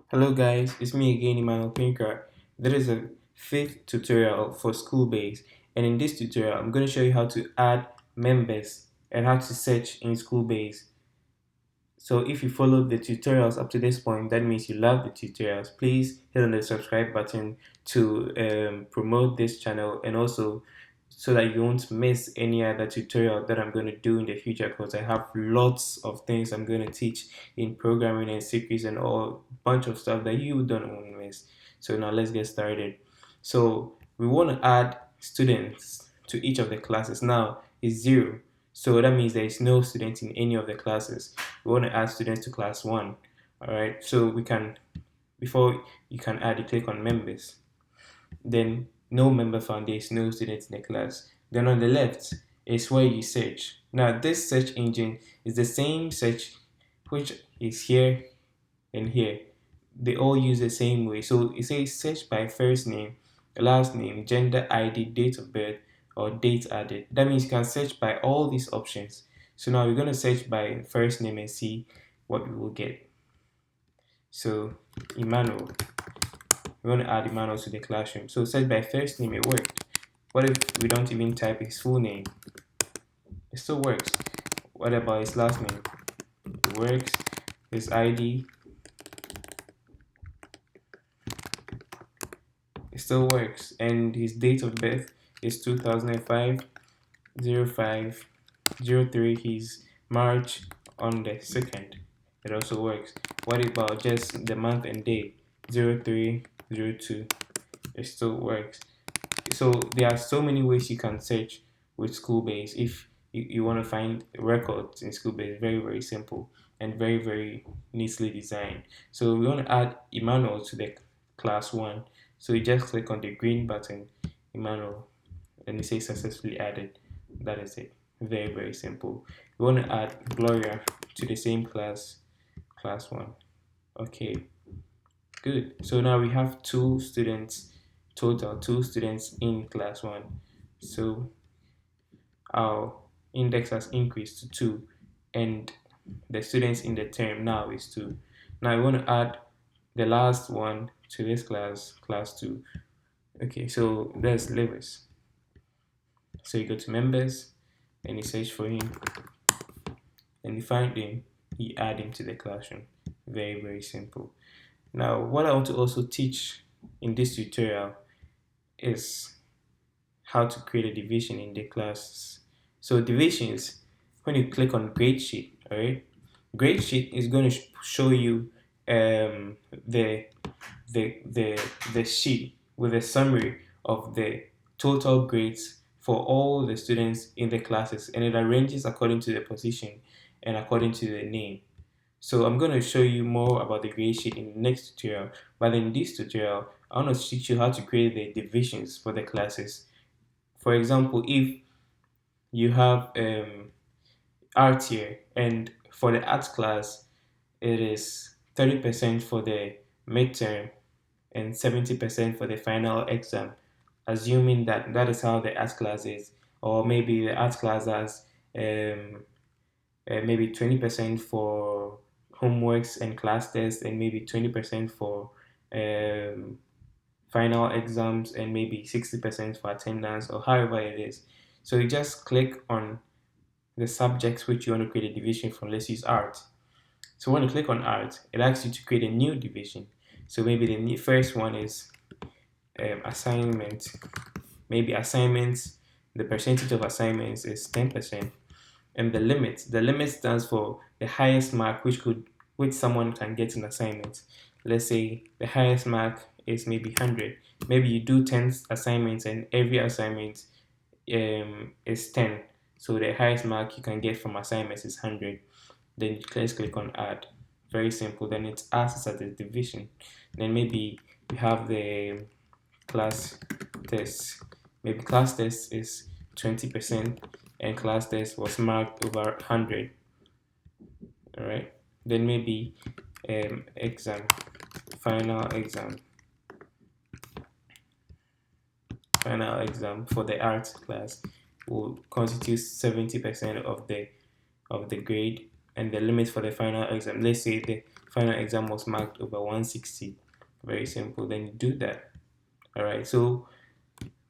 Hello guys, it's me again, Atta-Penkra. There is a fifth tutorial for SchoolBase, and in this tutorial I'm going to show you how to add members and how to search in SchoolBase. So if you followed the tutorials up to this point, that means you love the tutorials. Please hit on the subscribe button to promote this channel, and also so that you won't miss any other tutorial that I'm going to do in the future, because I have lots of things I'm going to teach in programming and secrets and all bunch of stuff that you don't want to miss. So now let's get started. So we want to add students to each of the classes. Now it's 0. So that means there is no student in any of the classes. We want to add students to class 1. Alright, so we can, before you can add, you click on members. Then no member found, there is no students in the class. Then on the left is where you search. Now this search engine is the same search which is here and here. They all use the same way. So it says search by first name, last name, gender, ID, date of birth, or date added. That means you can search by all these options. So now we're going to search by first name and see what we will get. So Emmanuel, we want to add Emmanuel to the classroom. So search by first name, it worked. What if we don't even type his full name? It still works. What about his last name? It works. His ID, it still works. And his date of birth is 2005 05 03. He's March on the 2nd. It also works. What about just the month and day? 03 02. It still works. So there are so many ways you can search with SchoolBase. If you want to find records in SchoolBase, very simple and very neatly designed. So we want to add Emmanuel to the class 1. So you just click on the green button, Emmanuel, and it says successfully added. That is it. Very simple. We want to add Gloria to the same class 1. Okay, good. So now we have 2 students total, 2 students in class 1. So our index has increased to 2, and the students in the term now is 2. Now I want to add the last one to this class 2. Okay, so there's Lewis. So you go to members and you search for him, and you find him, you add him to the classroom. Very simple. Now what I want to also teach in this tutorial is how to create a division in the classes. So divisions, when you click on grade sheet, all right, grade sheet is going to show you the sheet with a summary of the total grades for all the students in the classes, and it arranges according to the position and according to the name. So I'm going to show you more about the grade sheet in the next tutorial, but in this tutorial I want to teach you how to create the divisions for the classes. For example, if you have art here, and for the art class it is 30% for the midterm and 70% for the final exam, assuming that that is how the art class is. Or maybe the art class has maybe 20% for homeworks and class tests, and maybe 20% for final exams, and maybe 60% for attendance, or however it is. So you just click on the subjects which you want to create a division from. Let's use art. So when you click on art, it asks you to create a new division. So maybe the first one is assignment. Maybe assignments, the percentage of assignments is 10%. And the limit stands for the highest mark which someone can get in assignment. Let's say the highest mark is maybe 100. Maybe you do 10 assignments and every assignment is 10. So the highest mark you can get from assignments is 100. Then let's click on add. Very simple. Then it asks us at the division. Then maybe we have the class test. Maybe class test is 20%, and class test was marked over 100. All right. Then maybe exam, final exam for the art class will constitute 70% of the grade, and the limit for the final exam. Let's say the final exam was marked over 160. Very simple. Then you do that. All right. So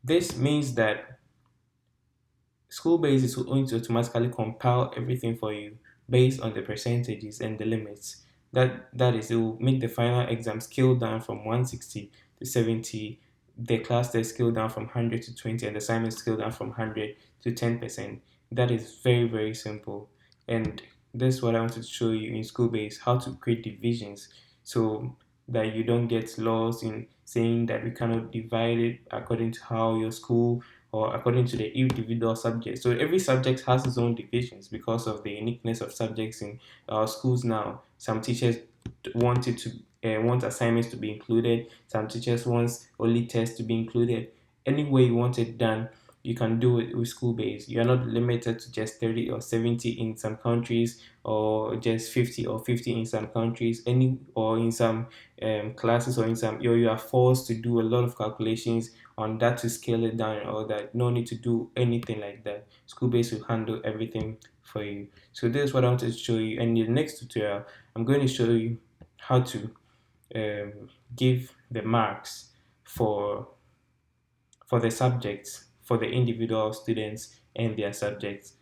this means that SchoolBase is going to automatically compile everything for you based on the percentages and the limits. That is, it will make the final exam scale down from 160 to 70, the class test scale down from 100 to 20, and the assignment scale down from 100 to 10%. That is very, very simple. And this is what I wanted to show you in SchoolBase, how to create divisions so that you don't get lost in saying that we cannot divide it according to how your school or according to the individual subject. So every subject has its own divisions because of the uniqueness of subjects in our schools now. Some teachers want assignments to be included. Some teachers want only tests to be included. Any way you want it done, you can do it with SchoolBase. You are not limited to just 30 or 70 in some countries, or just 50 or 50 in some countries, any or in some classes, or in some you are forced to do a lot of calculations on that to scale it down, or that no need to do anything like that. SchoolBase will handle everything for you. So this is what I wanted to show you, and in the next tutorial I'm going to show you how to give the marks for the subjects, for the individual students and their subjects.